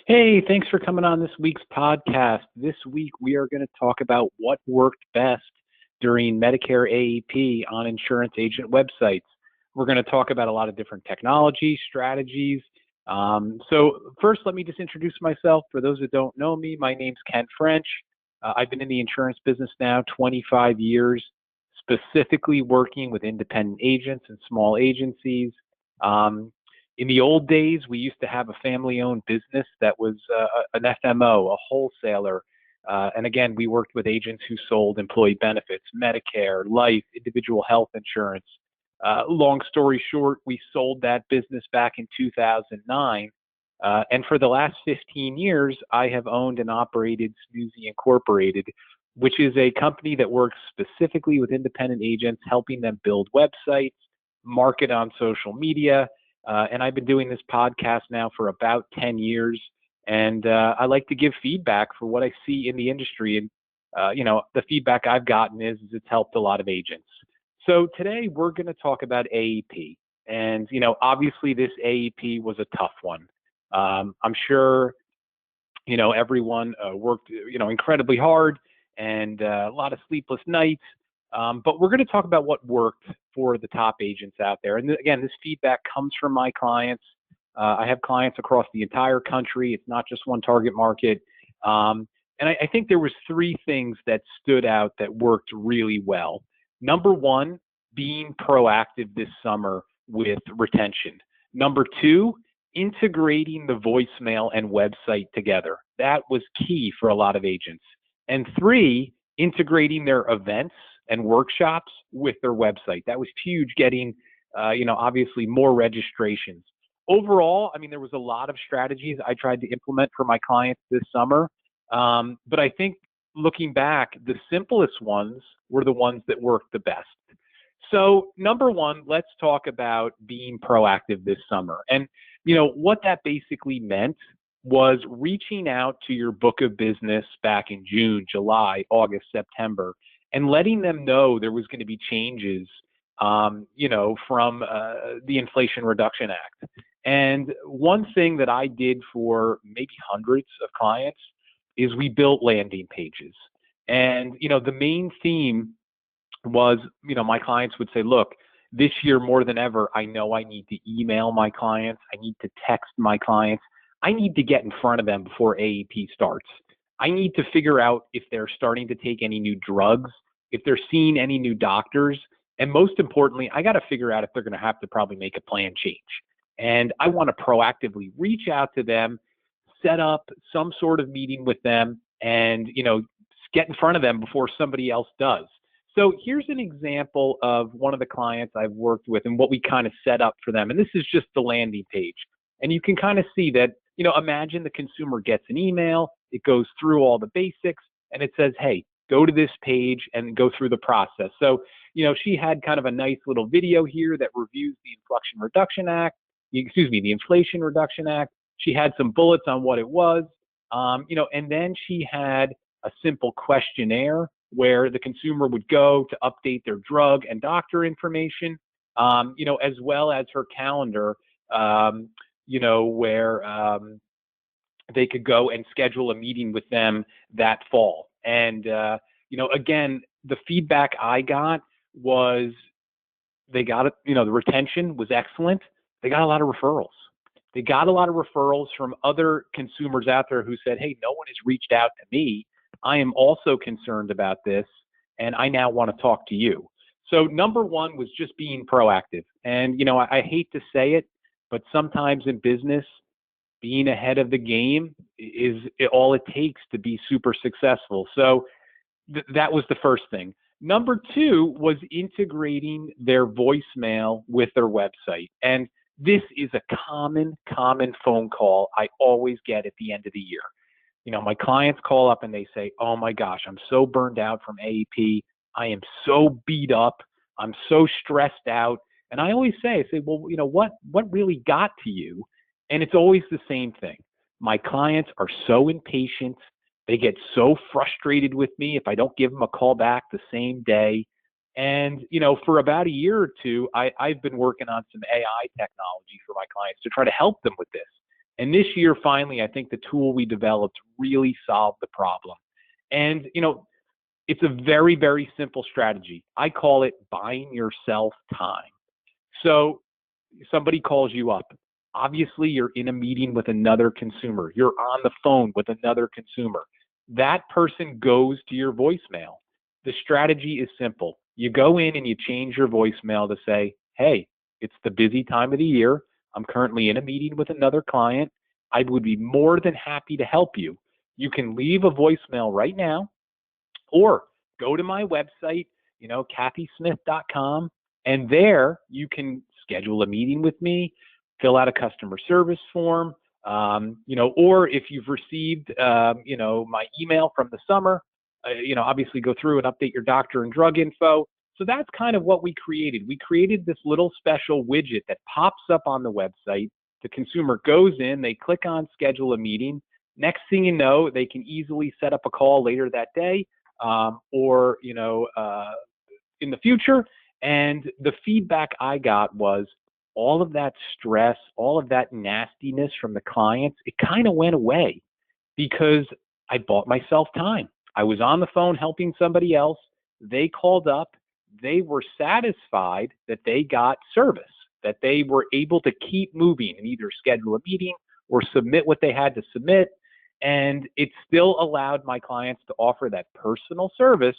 Hey, thanks for coming on this week's podcast. This week we are going to talk about what worked best during Medicare AEP on insurance agent websites. We're going to talk about a lot of different technology strategies. So first, let me just introduce myself. For those that don't know me, my name's Ken French. I've been in the insurance business now 25 years, specifically working with independent agents and small agencies. In the old days, we used to have a family-owned business that was an FMO, a wholesaler. And again, we worked with agents who sold employee benefits, Medicare, life, individual health insurance. Long story short, we sold that business back in 2009. And for the last 15 years, I have owned and operated Snoozy Incorporated, which is a company that works specifically with independent agents, helping them build websites, market on social media. And I've been doing this podcast now for about 10 years. And I like to give feedback for what I see in the industry. And, the feedback I've gotten is it's helped a lot of agents. So today we're going to talk about AEP. And, obviously this AEP was a tough one. I'm sure, everyone worked, incredibly hard and a lot of sleepless nights. But we're going to talk about what worked for the top agents out there. And again, this feedback comes from my clients. I have clients across the entire country. It's not just one target market. And I think there was three things that stood out that worked really well. Number one, being proactive this summer with retention. Number two, integrating the voicemail and website together. That was key for a lot of agents. And three, integrating their events and workshops with their website. That was huge, getting, obviously more registrations. Overall, there was a lot of strategies I tried to implement for my clients this summer. But I think looking back, the simplest ones were the ones that worked the best. So number one, let's talk about being proactive this summer. And, what that basically meant was reaching out to your book of business back in June, July, August, September, and letting them know there was going to be changes, from the Inflation Reduction Act. And one thing that I did for maybe hundreds of clients is we built landing pages. And, the main theme was, my clients would say, look, this year more than ever, I know I need to email my clients. I need to text my clients. I need to get in front of them before AEP starts. I need to figure out if they're starting to take any new drugs, if they're seeing any new doctors, and most importantly, I got to figure out if they're going to have to probably make a plan change. And I want to proactively reach out to them, set up some sort of meeting with them, and get in front of them before somebody else does. So here's an example of one of the clients I've worked with and what we kind of set up for them. And this is just the landing page. And you can kind of see that, imagine the consumer gets an email, it goes through all the basics, and it says, hey, go to this page and go through the process. So, she had kind of a nice little video here that reviews the the Inflation Reduction Act. She had some bullets on what it was, and then she had a simple questionnaire where the consumer would go to update their drug and doctor information, as well as her calendar, where they could go and schedule a meeting with them that fall. And, again, the feedback I got was they got it, the retention was excellent. They got a lot of referrals. They got a lot of referrals from other consumers out there who said, hey, no one has reached out to me. I am also concerned about this, and I now want to talk to you. So number one was just being proactive. And, I hate to say it, but sometimes in business, being ahead of the game is all it takes to be super successful. So that was the first thing. Number two was integrating their voicemail with their website. And this is a common phone call I always get at the end of the year. My clients call up and they say, oh my gosh, I'm so burned out from AEP. I am so beat up. I'm so stressed out. And I always say, well, what really got to you? And it's always the same thing. My clients are so impatient. They get so frustrated with me if I don't give them a call back the same day. And, for about a year or two, I've been working on some AI technology for my clients to try to help them with this. And this year, finally, I think the tool we developed really solved the problem. And, it's a very, very simple strategy. I call it buying yourself time. So somebody calls you up. Obviously, you're in a meeting with another consumer. You're on the phone with another consumer. That person goes to your voicemail. The strategy is simple. You go in and you change your voicemail to say, hey, it's the busy time of the year. I'm currently in a meeting with another client. I would be more than happy to help you. You can leave a voicemail right now, or go to my website, kathysmith.com, and there you can schedule a meeting with me, fill out a customer service form, or if you've received, my email from the summer, obviously go through and update your doctor and drug info. So that's kind of what we created. We created this little special widget that pops up on the website. The consumer goes in, they click on schedule a meeting. Next thing you know, they can easily set up a call later that day, or in the future. And the feedback I got was all of that stress, all of that nastiness from the clients, it kind of went away because I bought myself time. I was on the phone helping somebody else. They called up. They were satisfied that they got service, that they were able to keep moving and either schedule a meeting or submit what they had to submit. And it still allowed my clients to offer that personal service.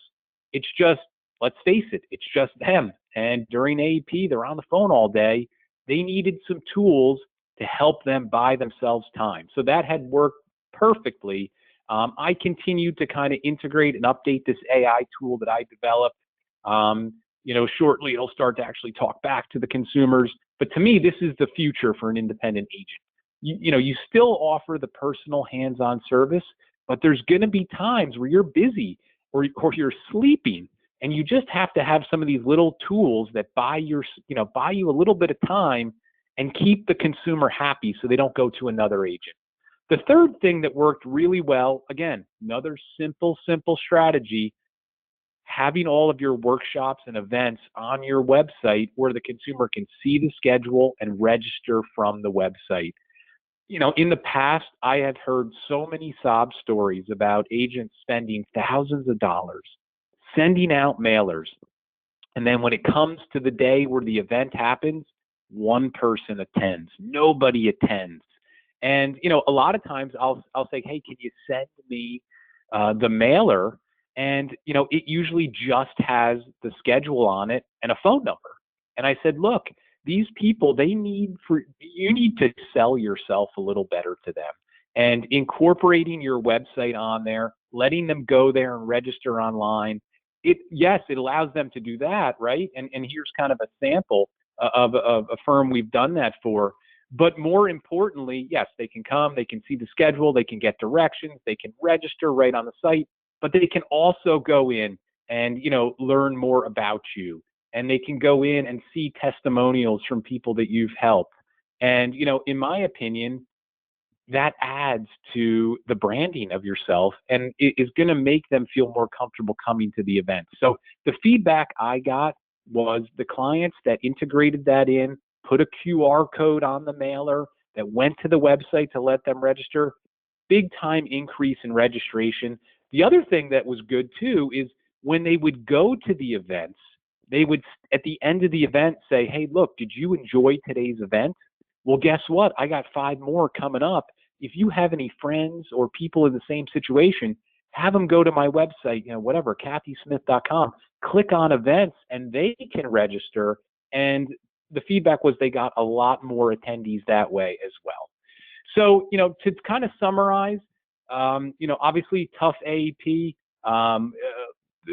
It's just, let's face it, it's just them. And during AEP, they're on the phone all day. They needed some tools to help them buy themselves time. So that had worked perfectly. I continued to kind of integrate and update this AI tool that I developed. Shortly it'll start to actually talk back to the consumers. But to me, this is the future for an independent agent. You still offer the personal hands-on service, but there's going to be times where you're busy or you're sleeping, and you just have to have some of these little tools that buy you a little bit of time and keep the consumer happy so they don't go to another agent. The third thing that worked really well, again, another simple strategy, having all of your workshops and events on your website where the consumer can see the schedule and register from the website. In the past, I had heard so many sob stories about agents spending thousands of dollars sending out mailers. And then when it comes to the day where the event happens, one person attends, nobody attends. And, a lot of times I'll say, hey, can you send me the mailer? And, it usually just has the schedule on it and a phone number. And I said, look, these people, you need to sell yourself a little better to them. And incorporating your website on there, letting them go there and register online, it allows them to do that, right? And here's kind of a sample of a firm we've done that for. But more importantly, yes, they can come, they can see the schedule, they can get directions, they can register right on the site, but they can also go in and, learn more about you. And they can go in and see testimonials from people that you've helped. And, in my opinion, that adds to the branding of yourself and it is going to make them feel more comfortable coming to the event. So the feedback I got was the clients that integrated that in, put a QR code on the mailer that went to the website to let them register, big time increase in registration. The other thing that was good too is when they would go to the events, they would, at the end of the event, say, hey, look, did you enjoy today's event? Well, guess what? I got 5 more coming up. If you have any friends or people in the same situation, have them go to my website, kathysmith.com, click on events, and they can register. And the feedback was they got a lot more attendees that way as well. So, to kind of summarize, obviously tough AEP.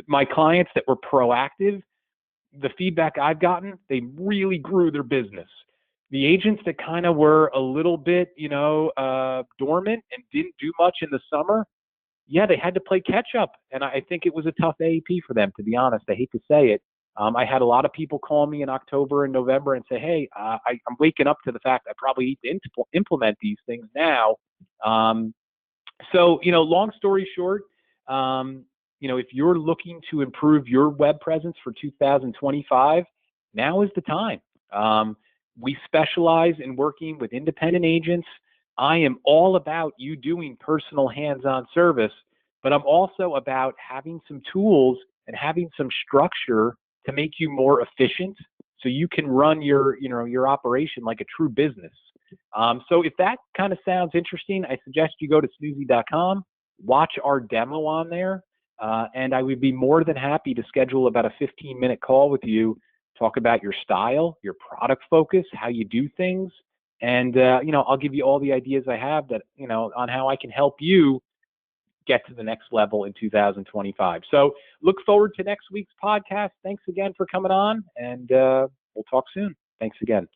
My clients that were proactive, the feedback I've gotten, they really grew their business. The agents that kind of were a little bit, dormant and didn't do much in the summer, they had to play catch up. And I think it was a tough AEP for them, to be honest. I hate to say it. I had a lot of people call me in October and November and say, hey, I'm waking up to the fact I probably need to implement these things now. So, long story short, if you're looking to improve your web presence for 2025, now is the time. We specialize in working with independent agents I am all about you doing personal hands-on service, but I'm also about having some tools and having some structure to make you more efficient so you can run your operation like a true business. So if that kind of sounds interesting, I suggest you go to snoozy.com, watch our demo on there, and I would be more than happy to schedule about a 15-minute call with you, talk about your style, your product focus, how you do things, and I'll give you all the ideas I have that on how I can help you get to the next level in 2025. So look forward to next week's podcast. Thanks again for coming on, and we'll talk soon. Thanks again.